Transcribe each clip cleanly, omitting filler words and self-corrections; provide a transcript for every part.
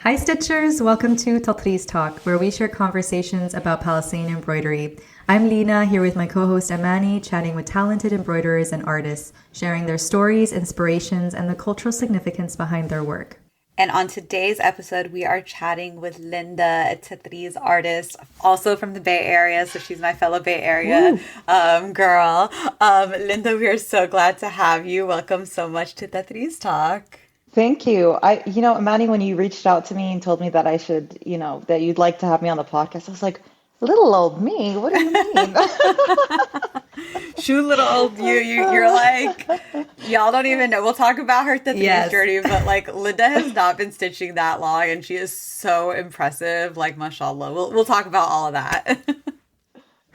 Hi Stitchers, welcome to Tatreez Talk, where we share conversations about Palestinian embroidery. I'm Lina, here with my co-host Amani, chatting with talented embroiderers and artists, sharing their stories, inspirations, and the cultural significance behind their work. And on today's episode, we are chatting with Linda, a Tatreez artist, also from the Bay Area. So she's my fellow Bay Area girl. Linda, we are so glad to have you. Welcome so much to Tatreez Talk. Thank you. Imani, when you reached out to me and told me that I should, that you'd like to have me on the podcast, I was like, little old me, what do you mean? Shoot, little old you, you're like, y'all don't even know. We'll talk about her Tatreez journey, but like Linda has not been stitching that long and she is so impressive. Like, mashallah. We'll talk about all of that.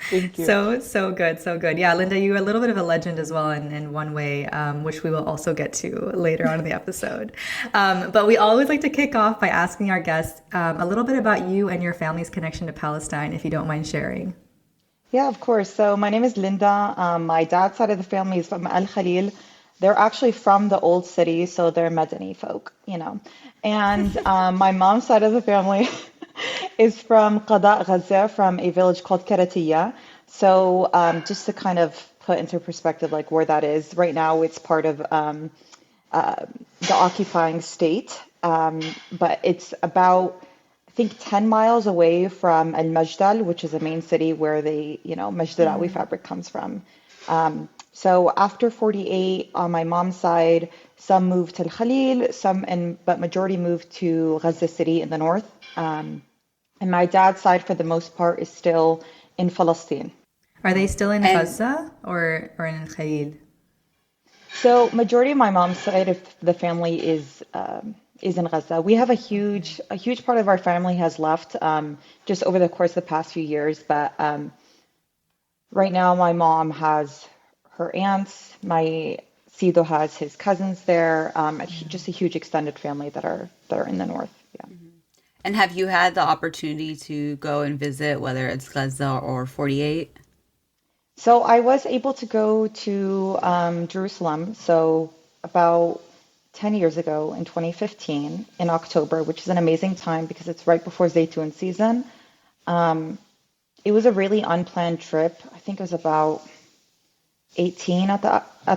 Thank you. So good, so good. Yeah, Linda, you're a little bit of a legend as well in one way, which we will also get to later on in the episode. But we always like to kick off by asking our guests a little bit about you and your family's connection to Palestine, if you don't mind sharing. Yeah, of course. So my name is Linda. My dad's side of the family is from Al Khalil. They're actually from the old city, so they're Madani folk, And my mom's side of the family is from Qada, Gaza, from a village called Karatiya. So just to kind of put into perspective like where that is, right now it's part of the occupying state, but it's about, I think, 10 miles away from Al-Majdal, which is the main city where the, Majdalawi fabric comes from. So after 48, on my mom's side, some moved to Al-Khalil, but majority moved to Gaza City in the north. And my dad's side, for the most part, is still in Palestine. Are they still in Gaza or in Khalil? So majority of my mom's side of the family is in Gaza. We have a huge part of our family has left just over the course of the past few years. But right now, my mom has her aunts. My Sido has his cousins there. Just a huge extended family that are in the north. Yeah. And have you had the opportunity to go and visit, whether it's Gaza or 48? So I was able to go to Jerusalem. So about 10 years ago in 2015 in October, which is an amazing time because it's right before Zaytun season. It was a really unplanned trip. I think it was about 18 at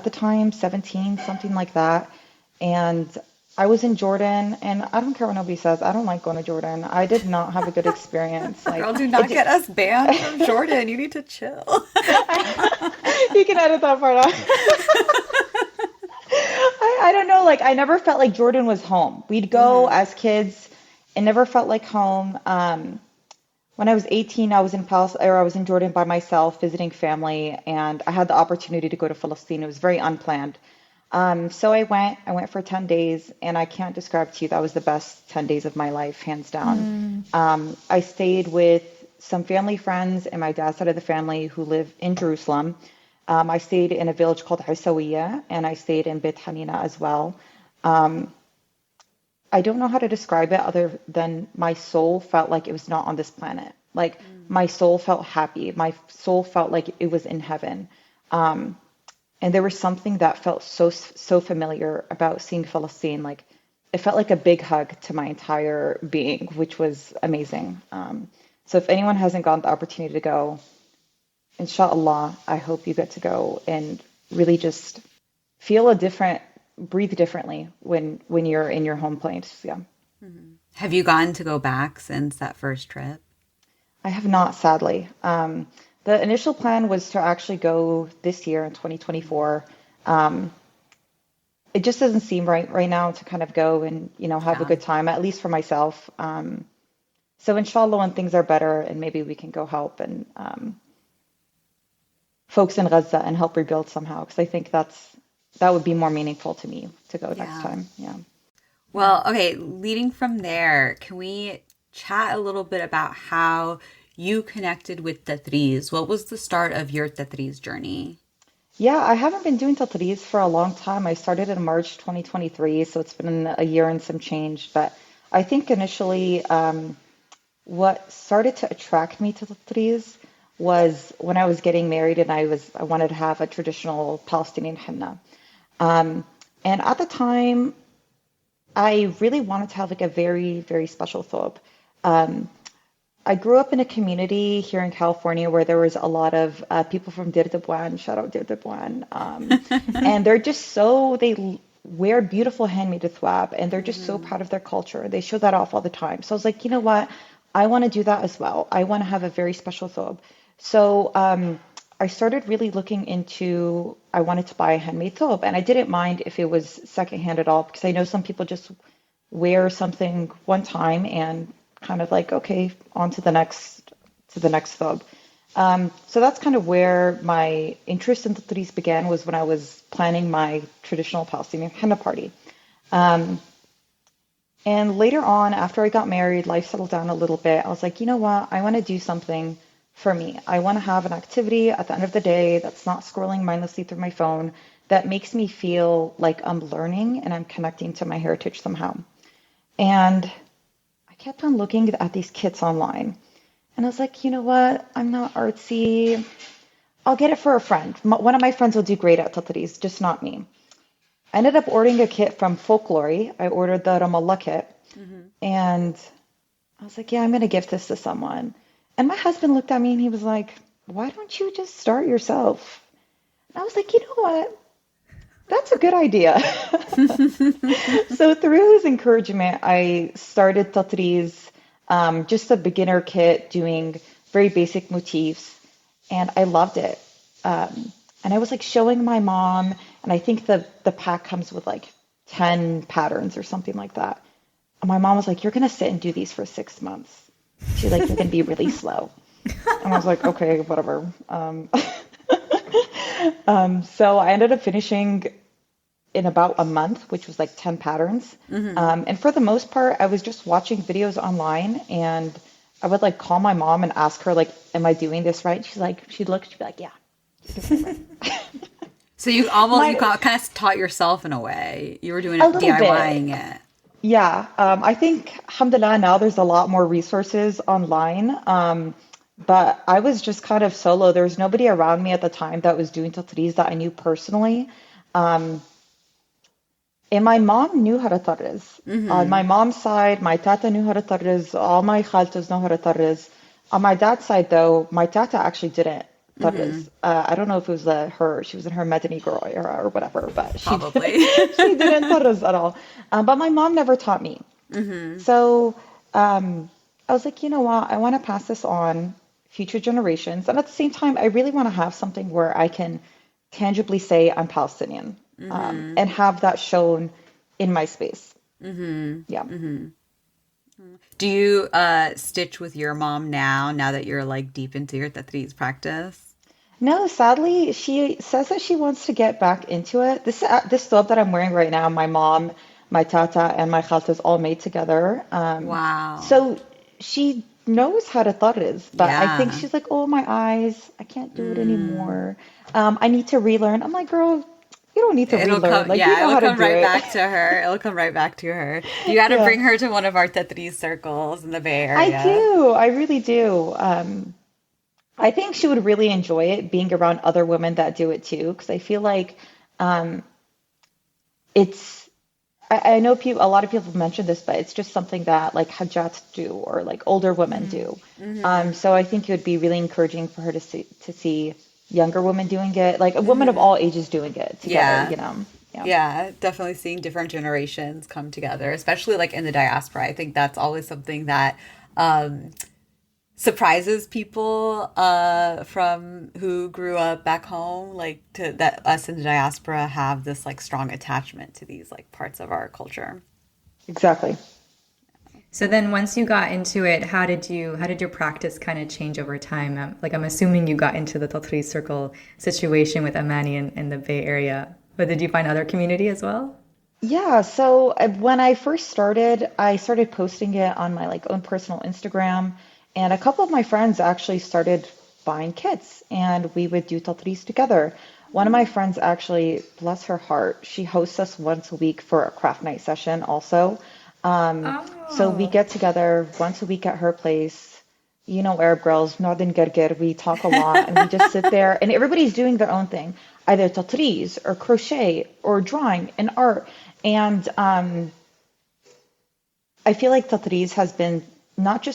the time, 17, something like that. And I was in Jordan, and I don't care what nobody says. I don't like going to Jordan. I did not have a good experience. Like, girl, do not get us banned from Jordan. You need to chill. You can edit that part out. I don't know. Like, I never felt like Jordan was home. We'd go as kids. It never felt like home. When I was 18, I was in Palestine, or I was in Jordan by myself visiting family, and I had the opportunity to go to Palestine. It was very unplanned. So I went for 10 days, and I can't describe to you, that was the best 10 days of my life, hands down. I stayed with some family friends and my dad's side of the family who live in Jerusalem. I stayed in a village called Husawiyah, and I stayed in Beit Hanina as well. I don't know how to describe it other than my soul felt like it was not on this planet. Like my soul felt happy. My soul felt like it was in heaven. And there was something that felt so familiar about seeing Palestine. Like it felt like a big hug to my entire being, which was amazing. So if anyone hasn't gotten the opportunity to go, inshallah, I hope you get to go and really just breathe differently when you're in your home place. Yeah. Mm-hmm. Have you gotten to go back since that first trip? I have not, sadly. The initial plan was to actually go this year in 2024. It just doesn't seem right now to kind of go and, have a good time, at least for myself. So inshallah, when things are better and maybe we can go help and folks in Gaza and help rebuild somehow. Because I think that would be more meaningful to me to go next time. Yeah. Well, okay, leading from there, can we chat a little bit about how you connected with Tatreez? What was the start of your Tatreez journey? Yeah, I haven't been doing Tatreez for a long time. I started in March 2023, so it's been a year and some change. But I think initially what started to attract me to Tatreez was when I was getting married and I wanted to have a traditional Palestinian henna. And at the time, I really wanted to have like a very, very special thobe. Um, I grew up in a community here in California where there was a lot of people from Dir Dabuan, shout out Dir Dabuan, and they're just so wear beautiful handmade thwab, and they're just so proud of their culture. They show that off all the time. So I was like, you know what? I want to do that as well. I want to have a very special thobe. So I started really looking into. I wanted to buy a handmade thobe, and I didn't mind if it was secondhand at all because I know some people just wear something one time and kind of like, okay, on to the next thobe. So that's kind of where my interest in Tatreez began was when I was planning my traditional Palestinian henna party. Um, and later on, after I got married, life settled down a little bit. I was like, you know what? I want to do something for me. I want to have an activity at the end of the day that's not scrolling mindlessly through my phone, that makes me feel like I'm learning and I'm connecting to my heritage somehow. And I kept on looking at these kits online. And I was like, you know what? I'm not artsy. I'll get it for a friend. One of my friends will do great at Tatreez, just not me. I ended up ordering a kit from Folklore. I ordered the Ramallah kit. And I was like, yeah, I'm going to gift this to someone. And my husband looked at me and he was like, why don't you just start yourself? And I was like, you know what? That's a good idea. So through his encouragement, I started Tatreez, just a beginner kit doing very basic motifs. And I loved it. And I was like showing my mom, and I think the pack comes with like 10 patterns or something like that. And my mom was like, you're going to sit and do these for 6 months. She's like, you're going to be really slow. And I was like, okay, whatever. So I ended up finishing in about a month, which was like 10 patterns. And for the most part, I was just watching videos online, and I would like call my mom and ask her, like, am I doing this right? She's like, she'd look, she'd be like, yeah, you're doing it right. So you almost kind of taught yourself in a way. You were doing it, A little DIYing bit. it. Yeah. I think, alhamdulillah, now there's a lot more resources online. But I was just kind of solo. There was nobody around me at the time that was doing Tatreez that I knew personally. Um, And my mom knew how to tarriz. On my mom's side, my tata knew how to tarriz. All my khaltas know how to tarriz. On my dad's side, though, my tata actually didn't tarriz. I don't know if it was her. She was in her Medini girl era or whatever, but Probably. she didn't tarriz at all. But my mom never taught me. So I was like, you know what? I want to pass this on future generations. And at the same time, I really want to have something where I can tangibly say I'm Palestinian. And have that shown in my space. Yeah. Do you stitch with your mom now that you're like deep into your Tatreez practice? No, sadly, she says that she wants to get back into it. This thobe that I'm wearing right now, my mom, my tata, and my khaltas all made together. Wow. So she knows how to tarriz, but I think Yeah. she's like, oh, my eyes, I can't do it anymore. I need to relearn. I'm like, girl, you don't need to It'll relearn. come, Like, you yeah, know it'll how to come do right it. back to her. It'll come right back to her. You got to Yeah. bring her to one of our Tatreez circles in the Bay I Area. do. I really do. I think she would really enjoy it being around other women that do it too, because I feel like um, it's. I know people. A lot of people mention this, but it's just something that like hajjats do or like older women do. So I think it would be really encouraging for her to see younger women doing it, like a woman of all ages doing it together. Yeah. You know. Yeah. Yeah, definitely seeing different generations come together, especially like in the diaspora. I think that's always something that um, surprises people from who grew up back home, like to that us in the diaspora have this like strong attachment to these like parts of our culture. Exactly. So then once you got into it, how did your practice kind of change over time? Like I'm assuming you got into the Tatreez circle situation with Amani in the Bay Area, but did you find other community as well? Yeah, so when I started posting it on my like own personal Instagram, and a couple of my friends actually started buying kits, and we would do tatris together. One of my friends actually, bless her heart, she hosts us once a week for a craft night session also. So we Oh. get together once a week at her place. You know, Arab girls, Northern Gargir, we talk a lot and we just sit there and everybody's doing their own thing, either tatreez or crochet or drawing and art. And I feel like Tatreez has been not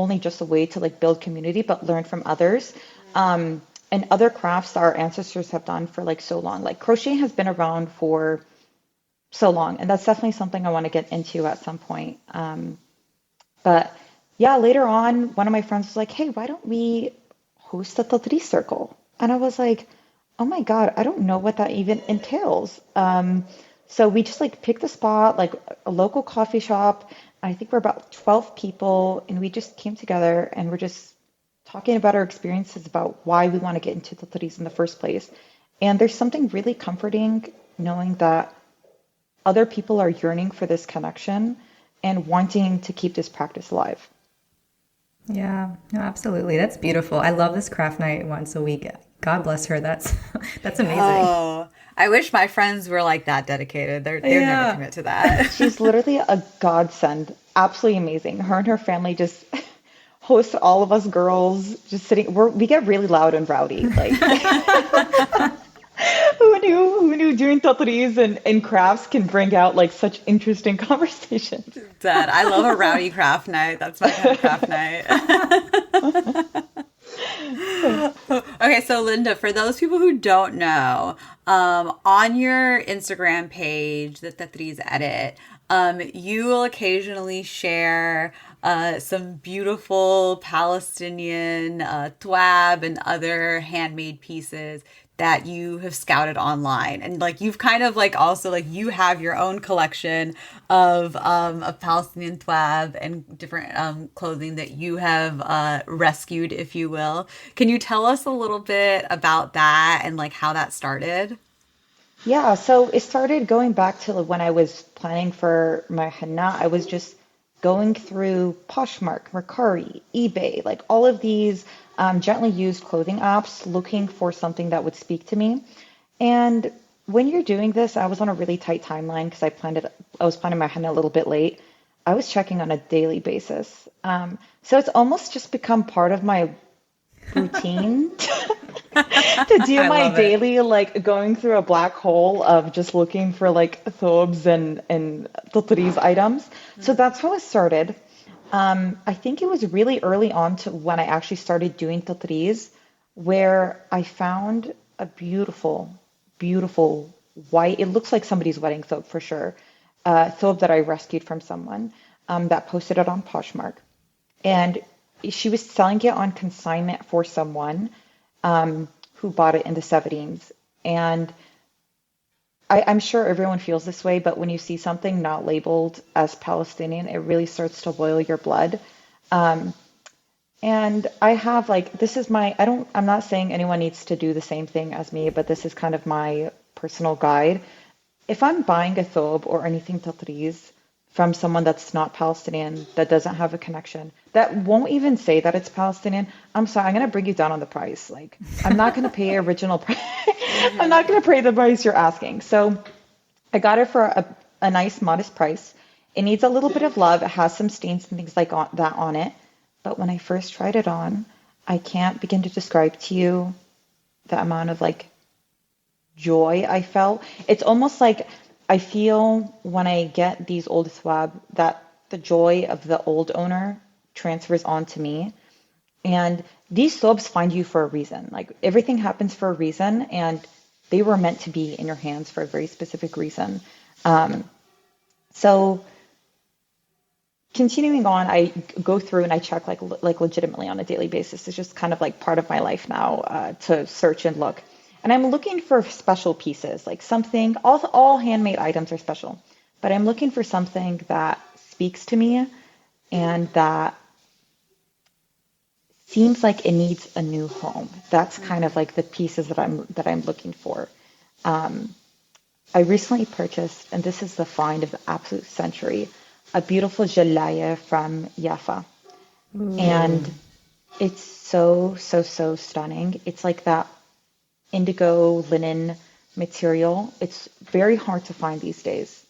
only just a way to like build community, but learn from others. And other crafts that our ancestors have done for like so long. Like crocheting has been around for so long, and that's definitely something I want to get into at some point. But yeah, later on, one of my friends was like, "Hey, why don't we host a Tatreez circle?" And I was like, "Oh my God, I don't know what that even entails." So we just like picked a spot, like a local coffee shop. I think we're about 12 people, and we just came together and we're just talking about our experiences about why we want to get into Tatreez in the first place. And there's something really comforting knowing that other people are yearning for this connection and wanting to keep this practice alive. Yeah, no, absolutely. That's beautiful. I love this craft night once a week. God bless her. That's that's amazing. Oh, I wish my friends were like that dedicated. They'd never Yeah. commit to that. She's literally a godsend, absolutely amazing. Her and her family just host all of us girls just sitting. We get really loud and rowdy. Like who knew doing Tatreez and crafts can bring out like such interesting conversations. Dad, I love a rowdy craft night. That's my kind of craft night. Okay, so Linda, for those people who don't know, on your Instagram page, the Tatreez Edit, you will occasionally share some beautiful Palestinian thwab and other handmade pieces that you have scouted online, and like you've kind of like also like you have your own collection of Palestinian thwab and different clothing that you have rescued, if you will. Can you tell us a little bit about that and like how that started? Yeah, so it started going back to when I was planning for my henna. I was just going through Poshmark, Mercari, eBay, like all of these gently used clothing apps, looking for something that would speak to me. And when you're doing this, I was on a really tight timeline because I was planning my henna a little bit late. I was checking on a daily basis. So it's almost just become part of my routine to do I my love it. daily like going through a black hole of just looking for like Thobes and Tatreez items. So that's how it started. I think it was really early on to when I actually started doing Tatreez, where I found a beautiful, beautiful white. It looks like somebody's wedding thobe for sure. Thobe that I rescued from someone that posted it on Poshmark, and she was selling it on consignment for someone who bought it in the 70s. And I'm sure everyone feels this way, but when you see something not labeled as Palestinian, it really starts to boil your blood. Um, and I have like, this is I'm not saying anyone needs to do the same thing as me, but this is kind of my personal guide. If I'm buying a thobe or anything Tatreez from someone that's not Palestinian, that doesn't have a connection, that won't even say that it's Palestinian, I'm sorry, I'm gonna bring you down on the price. Like, I'm not gonna pay original price. I'm not gonna pay the price you're asking. So I got it for a nice, modest price. It needs a little bit of love. It has some stains and things like that on it. But when I first tried it on, I can't begin to describe to you the amount of like joy I felt. It's almost like I feel when I get these old thwab that the joy of the old owner transfers on to me. And these thobes find you for a reason. Like everything happens for a reason, and they were meant to be in your hands for a very specific reason. So continuing on, I go through and I check like legitimately on a daily basis. It's just kind of like part of my life now to search and look. And I'm looking for special pieces, like something, all handmade items are special, but I'm looking for something that speaks to me and that seems like it needs a new home. That's kind of like the pieces that I'm looking for. I recently purchased, and this is the find of the absolute century, a beautiful jalaya from Yafa. And it's so, so, so stunning. It's like that indigo linen material. It's very hard to find these days.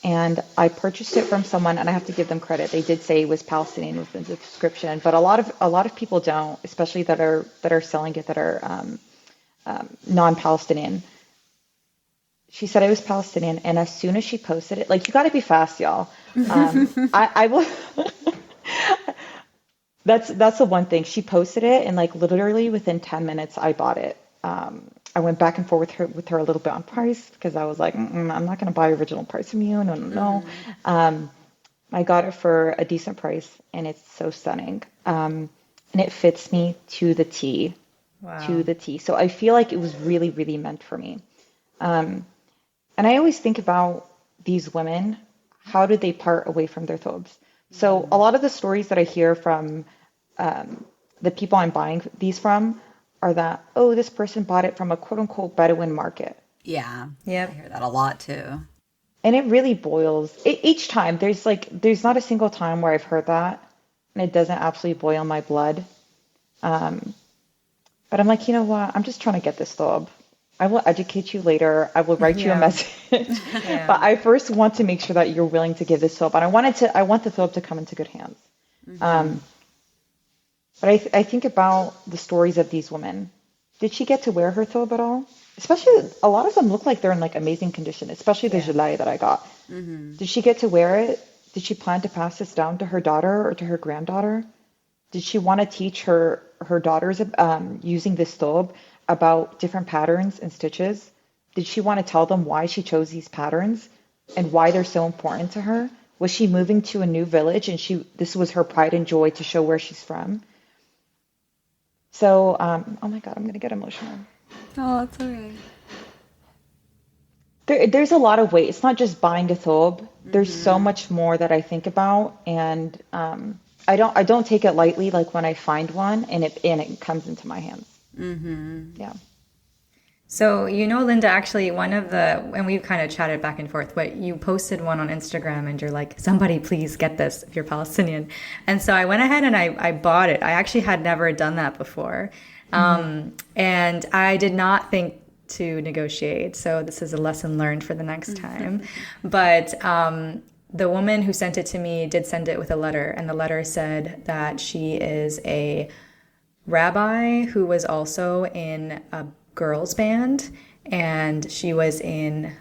And I purchased it from someone, and I have to give them credit. They did say it was Palestinian within the description, but a lot of people don't, especially that are selling it that are non-Palestinian. She said I was Palestinian, and as soon as she posted it, like you got to be fast, y'all. I will. That's the one thing. She posted it, and like literally within 10 minutes, I bought it. I went back and forth with her a little bit on price because I was like, I'm not going to buy original price from you. No, no, no. I got it for a decent price, and it's so stunning. And it fits me to the T, to Wow. the T. So I feel like it was really, really meant for me. And I always think about these women. How did they part away from their thobes? So a lot of the stories that I hear from the people I'm buying these from are that, oh, this person bought it from a quote unquote Bedouin market. Yeah. I Yep. hear that a lot too. And it really boils each time. There's not a single time where I've heard that and it doesn't absolutely boil my blood. But I'm like, you know what? I'm just trying to get this thobe. I will educate you later. I will write you a Yeah. message. Yeah. But I first want to make sure that you're willing to give this thobe. And I want the thobe to come into good hands. But I think about the stories of these women. Did she get to wear her thobe at all? Especially, a lot of them look like they're in like amazing condition, especially the gelai that I got. Did she get to wear it? Did she plan to pass this down to her daughter or to her granddaughter? Did she want to teach her daughters using this thobe about different patterns and stitches? Did she want to tell them why she chose these patterns and why they're so important to her? Was she moving to a new village and this was her pride and joy to show where she's from? So, oh my God, I'm gonna get emotional. Oh, that's okay. There's a lot of weight. It's not just buying a thobe. There's so much more that I think about, and I don't take it lightly. Like when I find one and it comes into my hands. Yeah. So, Linda, actually, and we've kind of chatted back and forth, but you posted one on Instagram and you're like, somebody please get this if you're Palestinian. And so I went ahead and I bought it. I actually had never done that before. And I did not think to negotiate. So this is a lesson learned for the next time. But the woman who sent it to me did send it with a letter. And the letter said that she is a rabbi who was also in a girls band, and she was in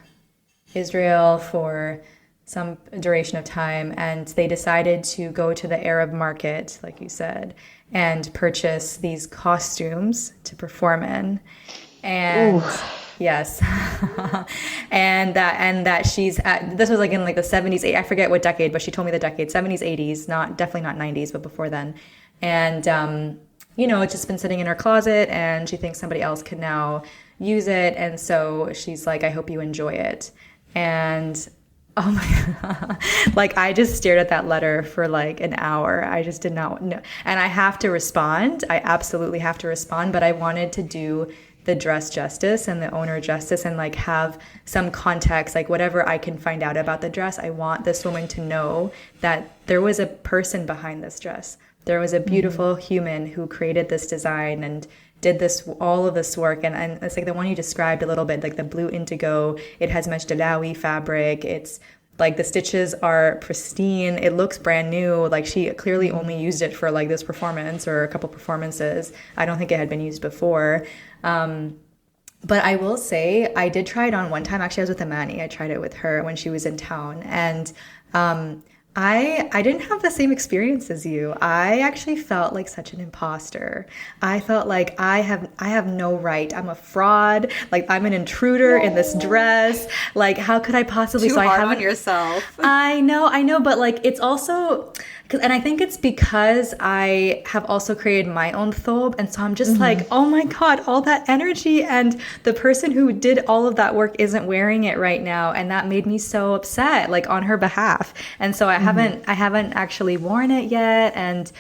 Israel for some duration of time, and they decided to go to the Arab market, like you said, and purchase these costumes to perform in. And yes. and that she's this was like in like the 70s, I forget what decade, but she told me the decade, 70s, 80s, definitely not 90s, but before then. And it's just been sitting in her closet, and she thinks somebody else could now use it. And so she's like, I hope you enjoy it. And oh my God, like I just stared at that letter for like an hour. I just did not know. And I have to respond. I absolutely have to respond. But I wanted to do the dress justice and the owner justice and like have some context, like whatever I can find out about the dress. I want this woman to know that there was a person behind this dress. There was a beautiful human who created this design and did all of this work. And it's like the one you described a little bit, like the blue indigo. It has Mejdalawi fabric. It's like the stitches are pristine. It looks brand new. Like she clearly only used it for like this performance or a couple performances. I don't think it had been used before. But I will say I did try it on one time. Actually, I was with Amani. I tried it with her when she was in town. And I didn't have the same experience as you. I actually felt like such an imposter. I felt like I have no right. I'm a fraud. Like I'm an intruder in this dress. Like how could I possibly? Too hard on yourself. I know, but like it's also, and I think it's because I have also created my own thobe, and so I'm just like, oh my God, all that energy, and the person who did all of that work isn't wearing it right now, and that made me so upset, like on her behalf. And so I haven't actually worn it yet, and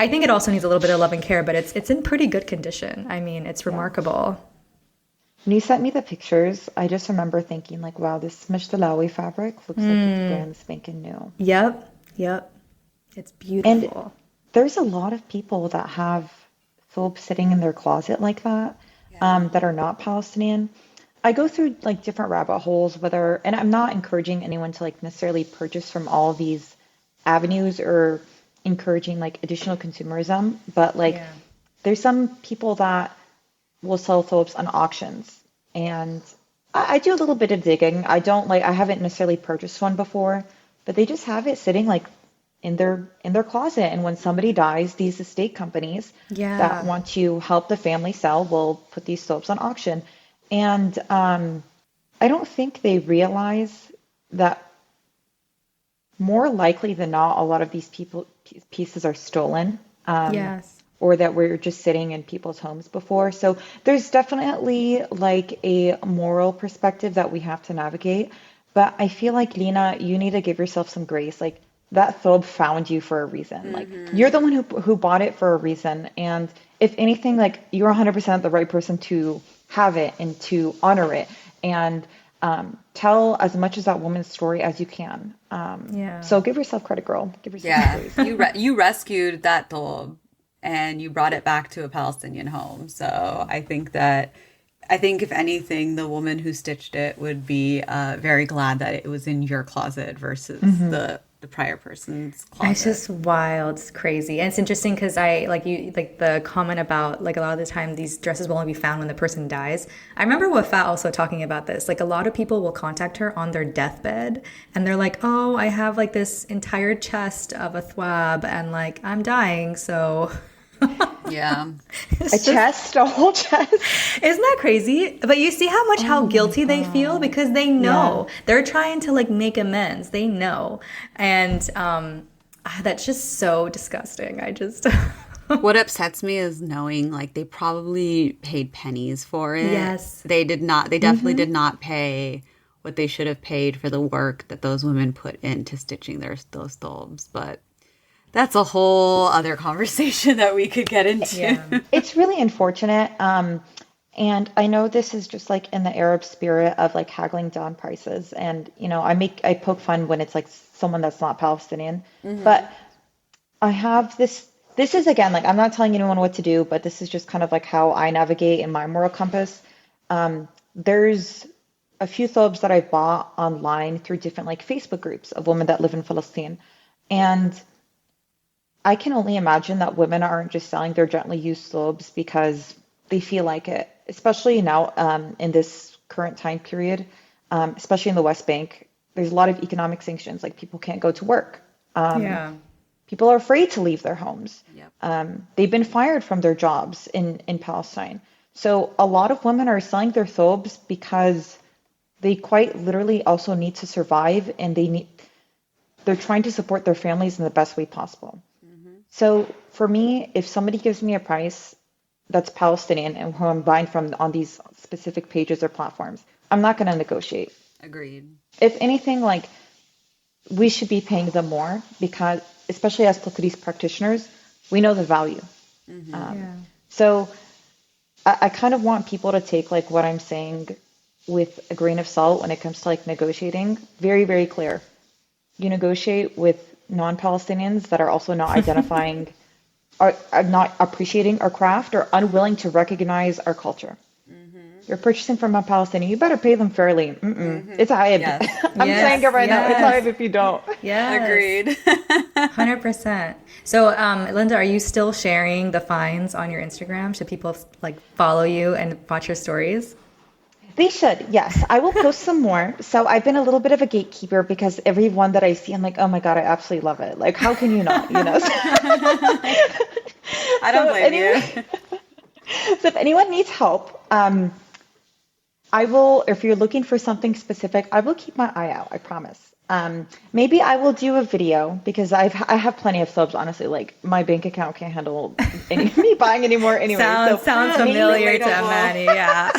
I think it also needs a little bit of love and care, but it's in pretty good condition. I mean, it's remarkable. When you sent me the pictures, I just remember thinking like, wow, this Mejdalawi fabric looks like it's brand spanking new. Yep. It's beautiful. And there's a lot of people that have thobe sitting in their closet like that, that are not Palestinian. I go through like different rabbit holes, and I'm not encouraging anyone to like necessarily purchase from all of these avenues or encouraging like additional consumerism, but like there's some people that will sell thobes on auctions, and I do a little bit of digging. I haven't necessarily purchased one before, but they just have it sitting like in their closet. And when somebody dies, these estate companies that Yeah. want to help the family sell will put these soaps on auction. And I don't think they realize that more likely than not, a lot of these pieces are stolen. Yes. Or that were just sitting in people's homes before. So there's definitely like a moral perspective that we have to navigate. But I feel like, Lina, you need to give yourself some grace. Like that thobe found you for a reason. Like you're the one who bought it for a reason. And if anything, like you're 100% the right person to have it and to honor it and tell as much as that woman's story as you can. Yeah. So give yourself credit, girl. Give yourself Yeah, grace. you rescued that thobe and you brought it back to a Palestinian home. So I think if anything, the woman who stitched it would be very glad that it was in your closet versus the prior person's closet. It's just wild. It's crazy. And it's interesting because like the comment about like a lot of the time these dresses will only be found when the person dies. I remember Wafa also talking about this. Like a lot of people will contact her on their deathbed and they're like, oh, I have like this entire chest of a thwab and like I'm dying. So Yeah. A whole chest. isn't that crazy? But you see how guilty they feel because they know they're trying to like make amends. They know. And that's just so disgusting. I just What upsets me is knowing like they probably paid pennies for it. Yes. They definitely did not pay what they should have paid for the work that those women put into stitching those thobes. But that's a whole other conversation that we could get into. Yeah. It's really unfortunate. And I know this is just like in the Arab spirit of like haggling down prices. And, I poke fun when it's like someone that's not Palestinian. But I have this is again, like, I'm not telling anyone what to do, but this is just kind of like how I navigate in my moral compass. There's a few thobes that I bought online through different like Facebook groups of women that live in Palestine. And I can only imagine that women aren't just selling their gently used thobes because they feel like it, especially now in this current time period, especially in the West Bank. There's a lot of economic sanctions, like people can't go to work. Yeah. People are afraid to leave their homes. Yep. They've been fired from their jobs in Palestine. So a lot of women are selling their thobes because they quite literally also need to survive and they're trying to support their families in the best way possible. So for me, if somebody gives me a price that's Palestinian and who I'm buying from on these specific pages or platforms, I'm not going to negotiate. Agreed. If anything, like we should be paying them more because, especially as Tatreez practitioners, we know the value. So I kind of want people to take like what I'm saying with a grain of salt when it comes to like negotiating. Very, very clear. You negotiate with non-Palestinians that are also not identifying, are not appreciating our craft or unwilling to recognize our culture. You're purchasing from a Palestinian, you better pay them fairly. It's a hype. Yes. I'm saying it right now. It's a hype if you don't. Yeah. Agreed. 100%. So, Linda, are you still sharing the finds on your Instagram? Should people like follow you and watch your stories? They should, yes. I will post some more. So I've been a little bit of a gatekeeper because every one that I see, I'm like, oh my God, I absolutely love it. Like, how can you not, I don't blame you. So if anyone needs help, I will, if you're looking for something specific, I will keep my eye out, I promise. Maybe I will do a video because I have plenty of subs, honestly. Like my bank account can't handle me buying anymore anyway. Sounds familiar to Amani, yeah.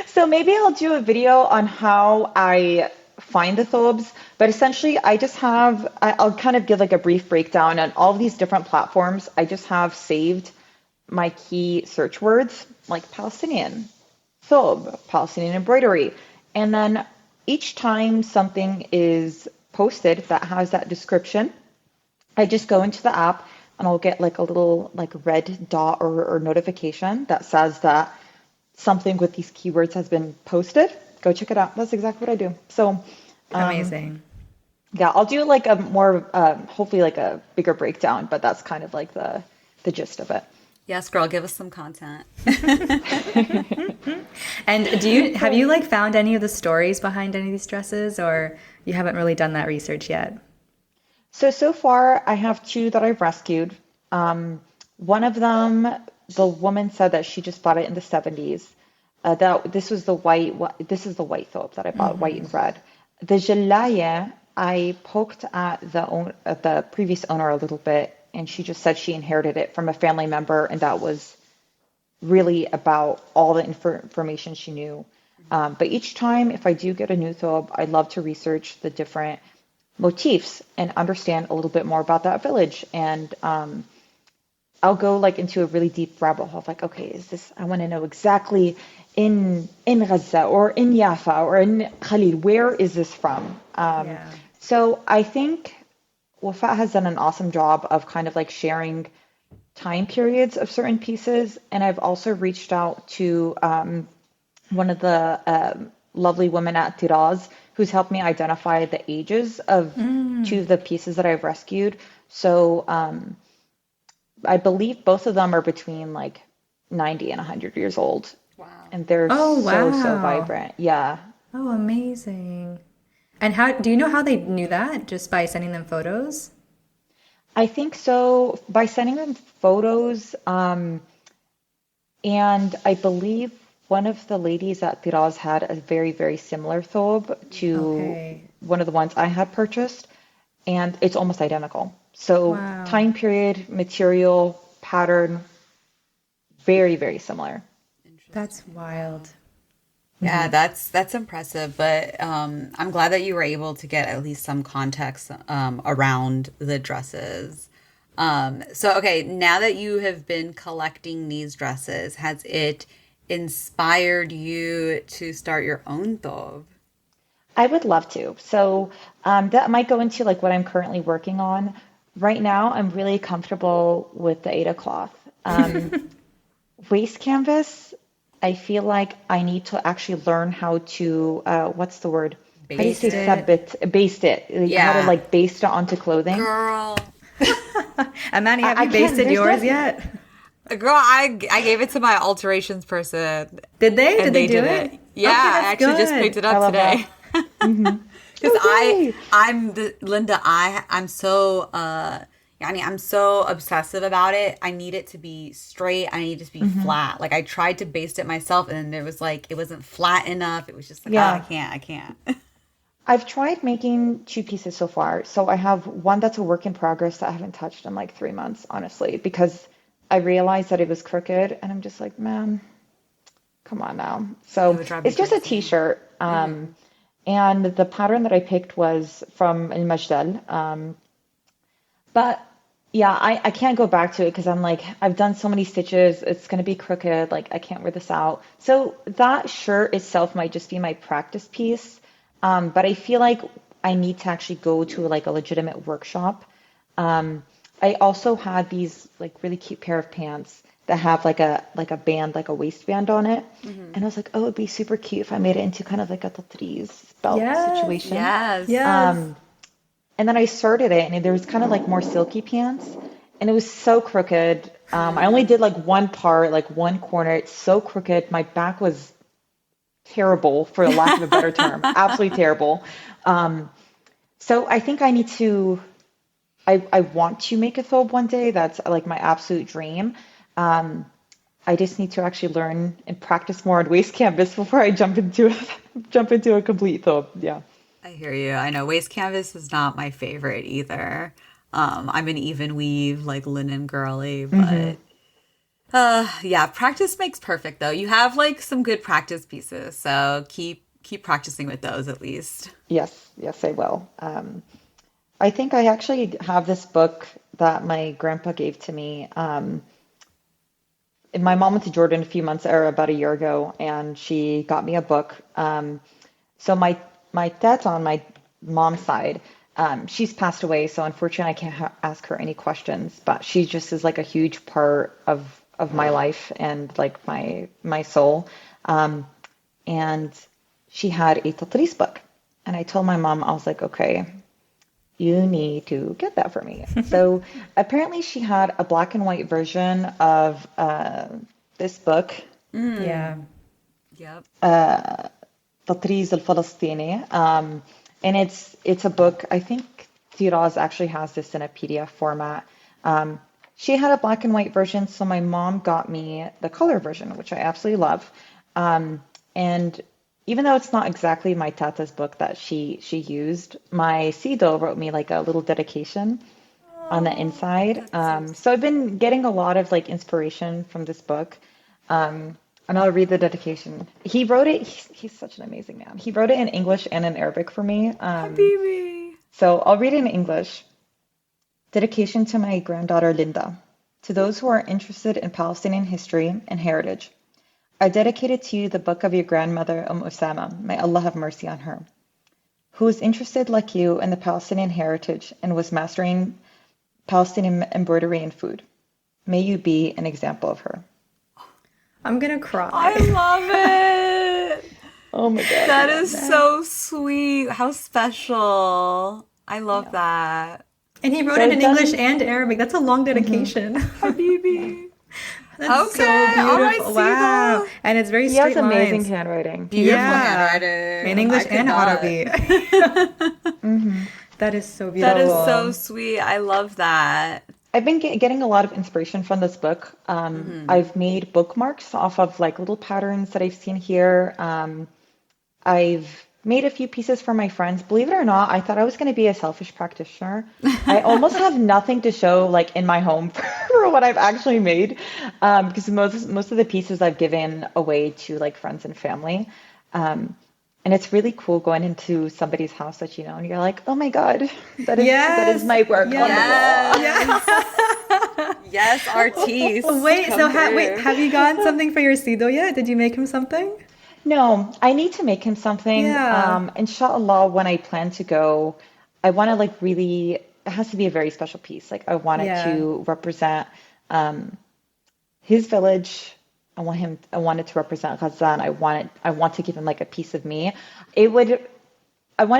So maybe I'll do a video on how I find the thobes, but essentially I'll kind of give like a brief breakdown on all of these different platforms. I just have saved my key search words like Palestinian, thobe, Palestinian embroidery. And then each time something is posted that has that description, I just go into the app and I'll get like a little like red dot or notification that says that something with these keywords has been posted. Go check it out. That's exactly what I do. So Amazing. Yeah, I'll do like a more, hopefully like a bigger breakdown, but that's kind of like the gist of it. Yes, girl, give us some content. And have you like found any of the stories behind any of these dresses, or you haven't really done that research yet? So far, I have two that I've rescued. One of them, the woman said that she just bought it in the 70s. That this was the white, this is the white thobe that I bought, white and red. The jalaya, I poked at the previous owner a little bit, and she just said she inherited it from a family member, and that was really about all the information she knew. But each time, if I do get a new thobe, I love to research the different motifs and understand a little bit more about that village. And I'll go like into a really deep rabbit hole of like, okay, I want to know exactly in Gaza or in Jaffa or in Khalil, where is this from? Yeah. So I think Wafa has done an awesome job of kind of like sharing time periods of certain pieces. And I've also reached out to one of the lovely women at Tatreez who's helped me identify the ages of two of the pieces that I've rescued. So I believe both of them are between like 90 and 100 years old. Wow. And they're Oh, so wow. vibrant. Yeah. Oh, amazing. And how do you know how they knew that? Just by sending them photos? I think so by sending them photos. And I believe one of the ladies at Tiraz had a very, very similar thobe to one of the ones I had purchased, and it's almost identical. So Wow. time period, material, pattern, very, very similar. That's wild. Yeah, that's impressive. But I'm glad that you were able to get at least some context around the dresses. So, okay, now that you have been collecting these dresses, has it inspired you to start your own thobe? I would love to. So that might go into like what I'm currently working on. Right now, I'm really comfortable with the Ada cloth. Waist canvas, I feel like I need to actually learn how to, what's the word? How do you say sabit? Baste it. Like, how to like baste it onto clothing. Girl, Amani, have I you can't- basted there's yours nothing- yet? girl, I gave it to my alterations person. Did they? And Did they do did it? Yeah, Okay, I that's actually just good. picked it I up love today. Because Okay. Linda, I'm so I'm so obsessive about it. I need it to be straight. I need it to be flat. Like I tried to baste it myself, and then there was like it wasn't flat enough. It was just like, Yeah. I can't. I've tried making two pieces so far. So I have one that's a work in progress that I haven't touched in like 3 months, honestly, because I realized that it was crooked, and I'm just like, man, come on now. So would drive me it's just a crazy. t-shirt. And the pattern that I picked was from El Majdal. But yeah, I can't go back to it because I'm like, I've done so many stitches. It's going to be crooked. Like, I can't wear this out. So that shirt itself might just be my practice piece. But I feel like I need to actually go to like a legitimate workshop. I also had these like really cute pair of pants that have like a band, like a waistband on it. And I was like, oh, it'd be super cute if I made it into kind of like a Tatreez belt Yes. situation. Yes. Yes. And then I sorted it, and there was kind of like more silky pants, and it was so crooked. I only did like one part, like one corner. It's so crooked. My back was terrible, for lack of a better term, absolutely terrible. So I think I need to. I want to make a thobe one day. That's like my absolute dream. I just need to actually learn and practice more on waist canvas before I jump into a complete thobe. Yeah. I hear you. I know waist canvas is not my favorite either. I'm an even weave, like linen girly, but yeah, practice makes perfect though. You have like some good practice pieces, so keep practicing with those at least. Yes, I will. I think I actually have this book that my grandpa gave to me. My mom went to Jordan a few months or about a year ago, and she got me a book. So my Teta on my mom's side, she's passed away, so unfortunately I can't ask her any questions. But she just is like a huge part of my life and like my soul. And she had a Tatreez book, and I told my mom, I was like, okay, you need to get that for me. So apparently she had a black and white version of this book, Yeah. Yep. Tatreez al-Falastini. And it's a book, I think Tatreez actually has this in a PDF format. She had a black and white version, so my mom got me the color version, which I absolutely love. And even though it's not exactly my Tata's book that she used, my Sido wrote me like a little dedication on the inside. So I've been getting a lot of like inspiration from this book. And I'll read the dedication. He wrote it. He's such an amazing man. He wrote it in English and in Arabic for me. Habibi. So I'll read it in English. Dedication to my granddaughter Linda. To those who are interested in Palestinian history and heritage, I dedicated to you the book of your grandmother, Usama, may Allah have mercy on her, who was interested like you in the Palestinian heritage and was mastering Palestinian embroidery and food. May you be an example of her. I'm gonna cry. I love it. Oh my God. That is so sweet. How special. I love that. And he wrote So it it in English and Arabic. That's a long dedication. Habibi. That's Okay, so all right, beautiful. Wow. Siva. And it's very He has straight amazing lines. handwriting. Beautiful Yeah. handwriting. In English I could and not. Arabic. That is so That beautiful. is so sweet. I love that. I've been getting a lot of inspiration from this book. I've made bookmarks off of like little patterns that I've seen here. I've made a few pieces for my friends. Believe it or not, I thought I was going to be a selfish practitioner. I almost have nothing to show like in my home for what I've actually made, because most of the pieces I've given away to like friends and family. And it's really cool going into somebody's house that you know, and you're like, oh my God, that is my work on the wall. Yes, artiste. Wait, Come so through. have you gotten something for your Sido yet? Did you make him something? No, I need to make him something. Yeah. Inshallah, when I plan to go, I want to like really, it has to be a very special piece. Like I want it Yeah. to represent his village. I want it to represent Gaza, and I want to give him like a piece of me. I want to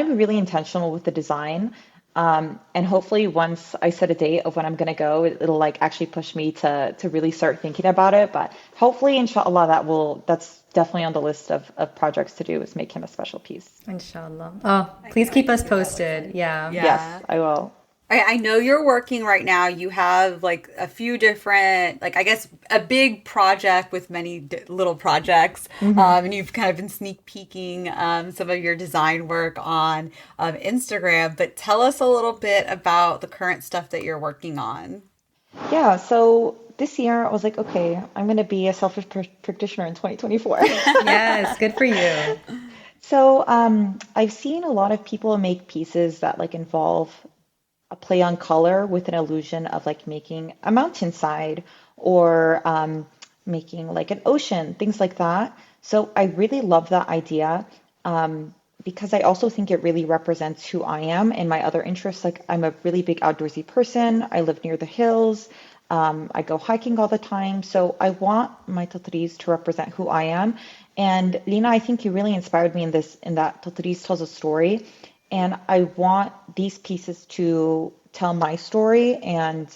be really intentional with the design. And hopefully once I set a date of when I'm going to go, it'll like actually push me to really start thinking about it. But hopefully, inshallah, that's definitely on the list of projects to do, is make him a special piece. Inshallah. Oh, please keep us posted. Yeah. Yeah. Yes, I will. I know you're working right now. You have like a few different, like I guess a big project with many little projects. And you've kind of been sneak peeking some of your design work on Instagram. But tell us a little bit about the current stuff that you're working on. Yeah, so this year I was like, okay, I'm going to be a selfish practitioner in 2024. Yes, good for you. So I've seen a lot of people make pieces that like involve a play on color with an illusion of like making a mountainside or making like an ocean, things like that. So I really love that idea because I also think it really represents who I am and my other interests. Like I'm a really big outdoorsy person. I live near the hills. I go hiking all the time. So I want my Tatreez to represent who I am. And Lina, I think you really inspired me in that Tatreez tells a story. And I want these pieces to tell my story and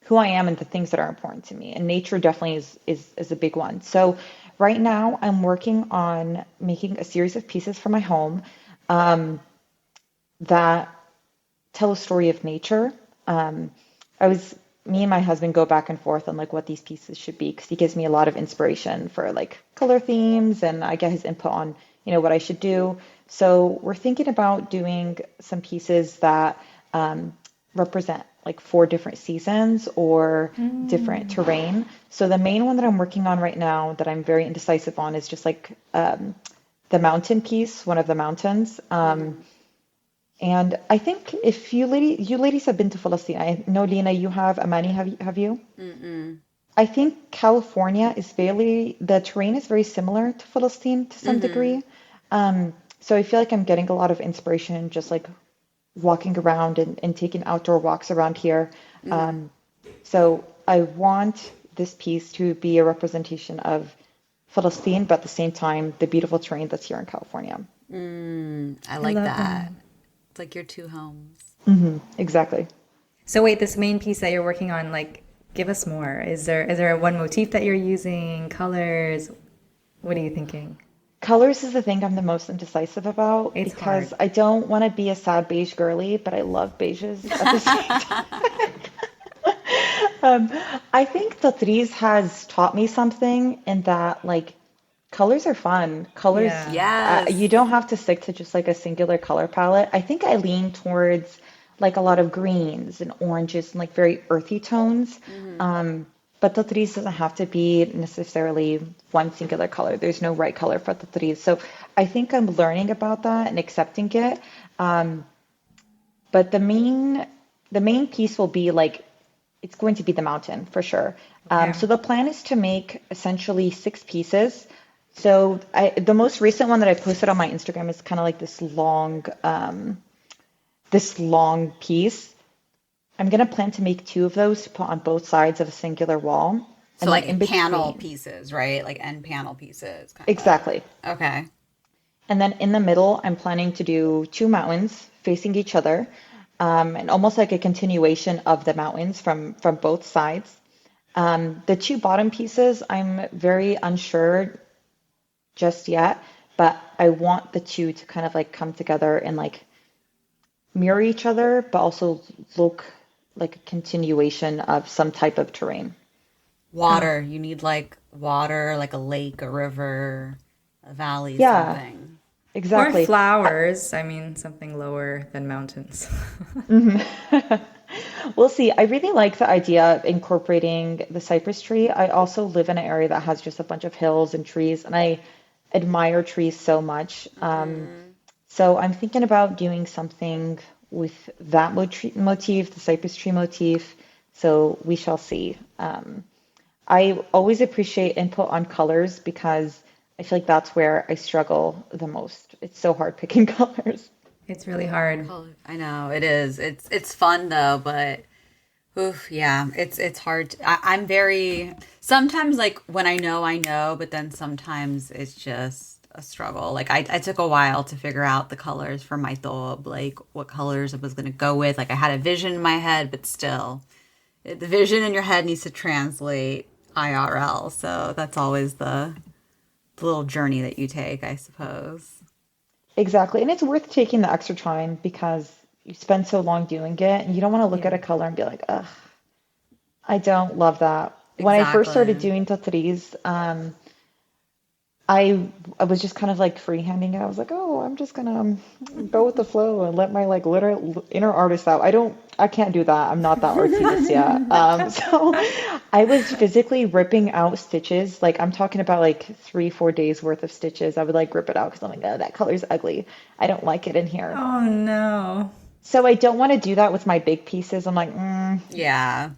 who I am and the things that are important to me. And nature definitely is a big one. So right now I'm working on making a series of pieces for my home that tell a story of nature. Me and my husband go back and forth on like what these pieces should be, because he gives me a lot of inspiration for like color themes, and I get his input on, you know, what I should do. So we're thinking about doing some pieces that represent like 4 different seasons or different terrain. So the main one that I'm working on right now that I'm very indecisive on is just like the mountain piece, one of the mountains. And I think if you ladies have been to Palestine, I know Lina, you have. Amani, have you? Mm-mm. I think California the terrain is very similar to Palestine to some degree. So I feel like I'm getting a lot of inspiration just like walking around and taking outdoor walks around here. So I want this piece to be a representation of Palestine, but at the same time, the beautiful terrain that's here in California. I like love that. that. It's like your 2 homes. Exactly. So wait, this main piece that you're working on, like, give us more. Is there one motif that you're using? Colors? What are you thinking? Colors is the thing I'm the most indecisive about It's hard. because I don't want to be a sad beige girly, but I love beiges at the same time. Um, I think Tatreez has taught me something in that, like, colors are fun. Colors, Yeah. you Yes. don't have to stick to just like a singular color palette. I think I lean towards like a lot of greens and oranges and like very earthy tones. Hmm. Um, but Tatreez doesn't have to be necessarily one singular color. There's no right color for Tatreez. So I think I'm learning about that and accepting it. Um, but the main piece will be like it's going to be the mountain for sure. Okay. So the plan is to make essentially 6 pieces. So the most recent one that I posted on my Instagram is kind of like this long piece. I'm gonna plan to make 2 of those to put on both sides of a singular wall, So and then in like panel between, pieces, right? Like end panel pieces, kind of. exactly. Okay. And then in the middle, I'm planning to do 2 mountains facing each other, and almost like a continuation of the mountains from both sides. The 2 bottom pieces, I'm very unsure just yet, but I want the two to kind of like come together and like mirror each other, but also look like a continuation of some type of terrain. Oh, Water. You need like water, like a lake, a river, a valley, Yeah, something. or exactly. flowers. I mean, something lower than mountains. We'll see. I really like the idea of incorporating the cypress tree. I also live in an area that has just a bunch of hills and trees, and I admire trees so much. Hmm. So I'm thinking about doing something with that motif, the cypress tree motif. So we shall see. I always appreciate input on colors because I feel like that's where I struggle the most. It's so hard picking colors. It's really hard. Color. I know it is. It's fun though, but oof, yeah, it's hard. I'm very sometimes like when I know, but then sometimes it's just a struggle. Like I took a while to figure out the colors for my thobe, like what colors I was gonna go with. Like I had a vision in my head, but still, the vision in your head needs to translate IRL. So that's always the little journey that you take, I suppose. Exactly. And it's worth taking the extra time because you spend so long doing it and you don't want to look Yeah. at a color and be like, ugh, I don't love that. When I first started Exactly. doing Tatreez, I was just kind of like freehanding it. I was like, oh, I'm just gonna go with the flow and let my like literal inner artist out. I can't do that. I'm not that artsy just yet. So I was physically ripping out stitches. Like I'm talking about like 3, 4 days worth of stitches. I would like rip it out because I'm like, oh, that color's ugly. I don't like it in here. Oh no. So I don't want to do that with my big pieces. I'm like, Yeah,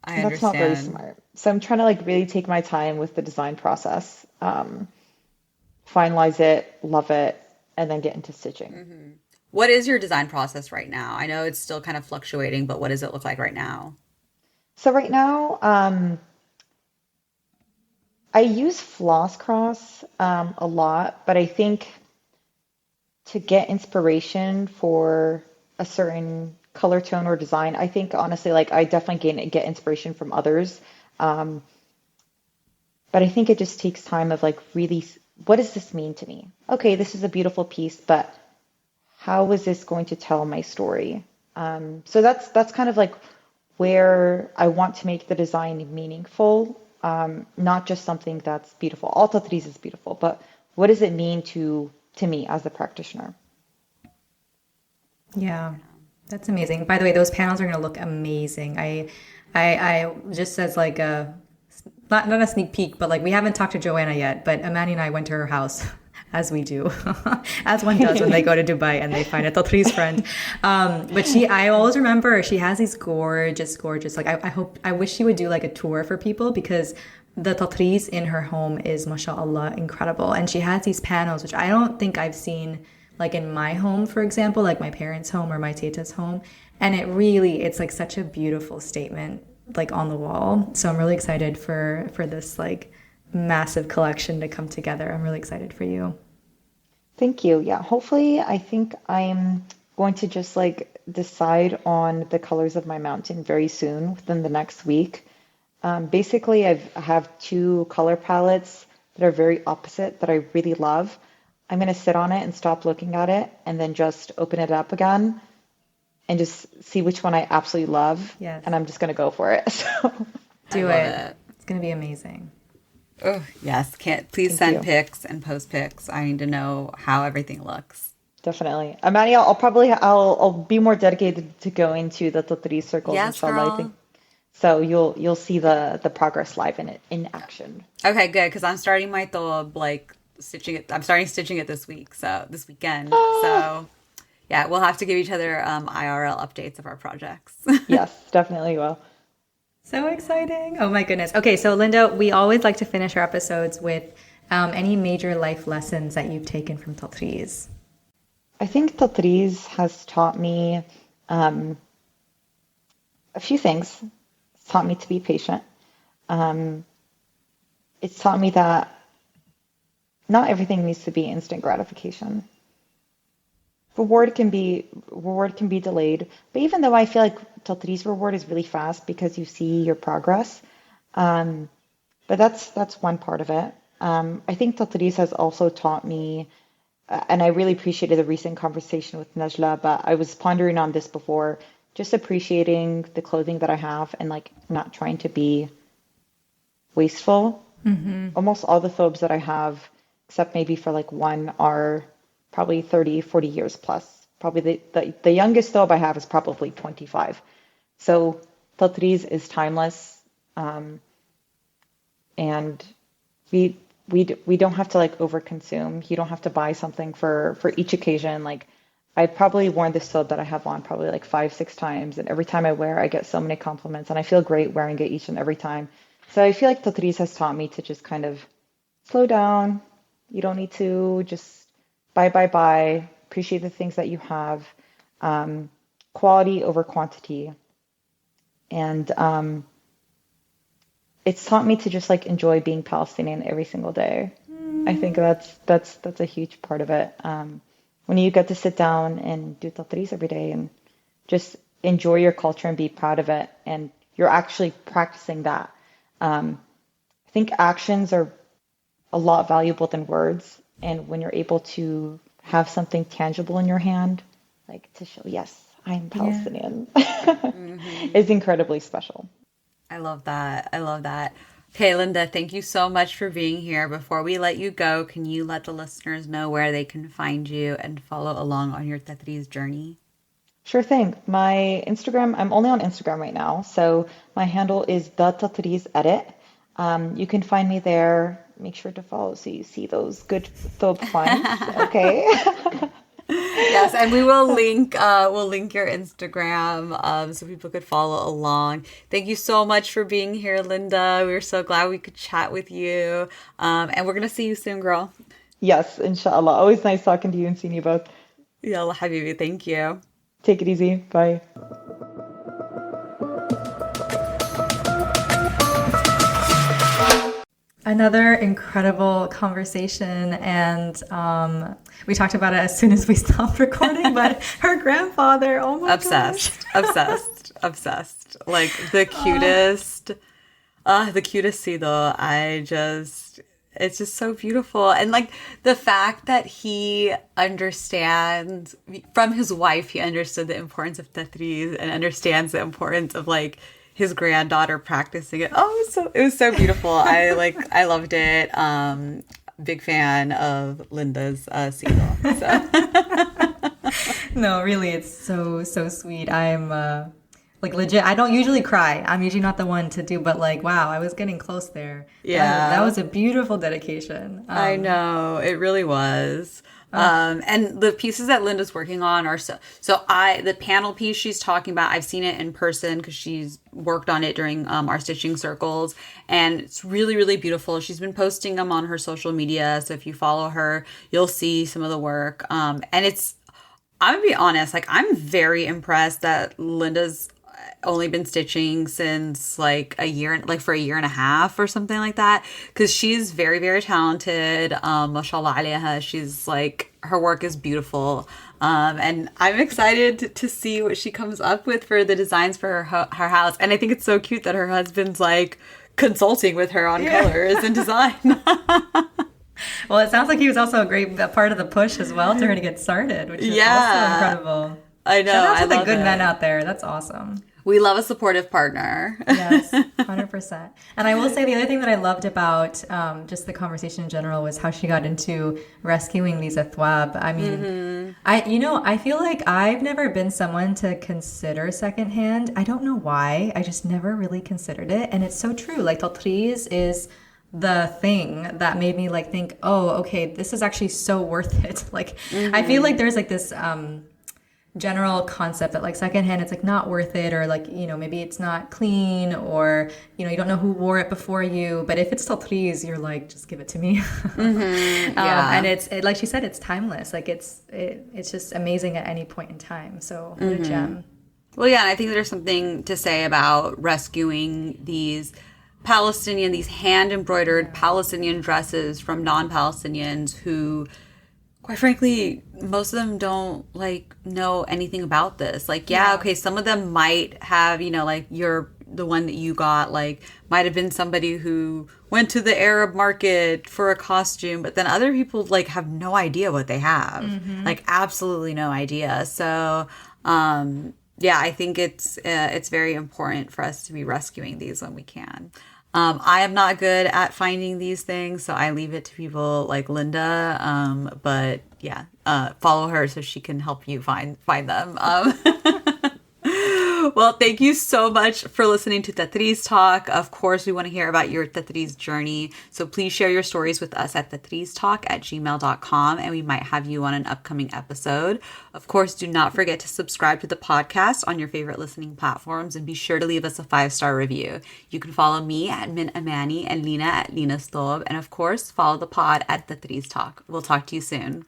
I that's not very understand. smart. So I'm trying to like really take my time with the design process. Finalize it, love it, and then get into stitching. What is your design process right now? I know it's still kind of fluctuating, but what does it look like right now? So right now, I use floss cross a lot, but I think to get inspiration for a certain color tone or design, I think honestly, like I definitely get inspiration from others. Um, but I think it just takes time of like really, what does this mean to me? Okay, this is a beautiful piece, but how is this going to tell my story? So that's kind of like where I want to make the design meaningful, not just something that's beautiful. All Tatreez is beautiful, but what does it mean to me as a practitioner? Yeah, that's amazing. By the way, those panels are going to look amazing. I just as like a not a sneak peek, but like we haven't talked to Joanna yet, but Amani and I went to her house, as we do, as one does when they go to Dubai and they find a Tatri's friend. But I always remember she has these gorgeous, gorgeous. Like I wish she would do like a tour for people because the Tatriz in her home is, mashallah, incredible, and she has these panels which I don't think I've seen like in my home, for example, like my parents' home or my Teta's home. And it's like such a beautiful statement like on the wall. So I'm really excited for this like massive collection to come together. I'm really excited for you. Thank you. Yeah, hopefully, I think I'm going to just like decide on the colors of my mountain very soon within the next week. Basically, I have two color palettes that are very opposite that I really love. I'm going to sit on it and stop looking at it and then just open it up again and just see which one I absolutely love. Yes. And I'm just going to go for it. So Do love it. It's going to be amazing. Oh, yes. Please Thank send you. pics and post pics. I need to know how everything looks. definitely. Amani, I'll be more dedicated to going to the Tatreez circles, Yes, inshallah, I girl. think. So you'll see the progress live in action. Okay, good. Because I'm starting my thobe, like stitching it. I'm starting stitching it this week. So this weekend. So yeah, we'll have to give each other IRL updates of our projects. Yes, definitely will. So exciting. Oh my goodness. Okay, so Linda, we always like to finish our episodes with any major life lessons that you've taken from Tatreez. I think Tatreez has taught me a few things. It's taught me to be patient. It's taught me that not everything needs to be instant gratification. Reward can be delayed, but even though I feel like Tatreez reward is really fast because you see your progress, but that's one part of it. I think Tatreez has also taught me, and I really appreciated the recent conversation with Najla, but I was pondering on this before, just appreciating the clothing that I have and like not trying to be wasteful. Almost all the thobes that I have, except maybe for like one, are probably 30, 40 years plus. Probably the youngest thobe I have is probably 25. So Tatreez is timeless. And we don't have to like overconsume. You don't have to buy something for each occasion. Like I've probably worn this thobe that I have on probably like 5, 6 times. And every time I wear, I get so many compliments and I feel great wearing it each and every time. So I feel like Tatreez has taught me to just kind of slow down. You don't need to just buy. Appreciate the things that you have. Quality over quantity. And it's taught me to just like enjoy being Palestinian every single day. I think that's a huge part of it. When you get to sit down and do Tatreez every day and just enjoy your culture and be proud of it, and you're actually practicing that. I think actions are a lot valuable than words, and when you're able to have something tangible in your hand, like to show, yes, I am Palestinian, is incredibly special. I love that. I love that. Okay, Linda, thank you so much for being here. Before we let you go, can you let the listeners know where they can find you and follow along on your Tatreez journey? Sure thing. My Instagram, I'm only on Instagram right now, so my handle is the Tatreez edit. You can find me there. Make sure to follow so you see those good thobe finds. Okay. Yes, and we will link your Instagram so people could follow along. Thank you so much for being here, Linda. We were so glad we could chat with you. And we're gonna see you soon, girl. Yes, inshallah. Always nice talking to you and seeing you both. Yalla habibi, thank you. Take it easy. Bye. Another incredible conversation, and we talked about it as soon as we stopped recording, but her grandfather, oh my Obsessed. gosh. Obsessed. Like the cutest Sido. It's just so beautiful. And like the fact that he understands from his wife, he understood the importance of Tatreez and understands the importance of like his granddaughter practicing it. Oh, it was so beautiful. I loved it. Big fan of Linda's Sido. So. No, really, it's so sweet. I'm like legit. I don't usually cry. I'm usually not the one to do, but like, wow, I was getting close there. Yeah, that was a beautiful dedication. I know, it really was. And the pieces that Linda's working on are the panel piece she's talking about, I've seen it in person because she's worked on it during our stitching circles, and it's really, really beautiful. She's been posting them on her social media, so if you follow her, you'll see some of the work. And I'm gonna be honest, like I'm very impressed that Linda's only been stitching since like a year, like for a year and a half or something like that. Because she's very, very talented. Mashallah alayha. She's like, her work is beautiful. And I'm excited to see what she comes up with for the designs for her house. And I think it's so cute that her husband's like consulting with her on colors and design. Well, it sounds like he was also a part of the push as well to her to get started, which is also incredible. I know. Shout out to I the good love men it. out there. That's awesome. We love a supportive partner. Yes, 100%. And I will say the other thing that I loved about just the conversation in general was how she got into rescuing these thobe. I mean, I feel like I've never been someone to consider secondhand. I don't know why. I just never really considered it. And it's so true. Like Tatreez is the thing that made me like think, oh, okay, this is actually so worth it. Like, I feel like there's like this general concept that like secondhand, it's like not worth it, or like, you know, maybe it's not clean, or, you know, you don't know who wore it before you. But if it's Tatreez, you're like, just give it to me. And it's like she said, it's timeless. Like it's just amazing at any point in time. So what a gem. Well, yeah, and I think there's something to say about rescuing these hand-embroidered Palestinian dresses from non-Palestinians who, quite frankly, most of them don't like know anything about this. Like, okay, some of them might have, you know, like the one that you got, like, might have been somebody who went to the Arab market for a costume, but then other people like have no idea what they have, like absolutely no idea. So, yeah, I think it's very important for us to be rescuing these when we can. I am not good at finding these things, so I leave it to people like Linda. But yeah, follow her so she can help you find them. Well, thank you so much for listening to Tatreez Talk. Of course, we want to hear about your Tatreez journey. So please share your stories with us at tatreeztalk@gmail.com, and we might have you on an upcoming episode. Of course, do not forget to subscribe to the podcast on your favorite listening platforms, and be sure to leave us a 5-star review. You can follow me at Min Amani and Lina at Lina's Thobe, and of course, follow the pod at Tatreez Talk. We'll talk to you soon.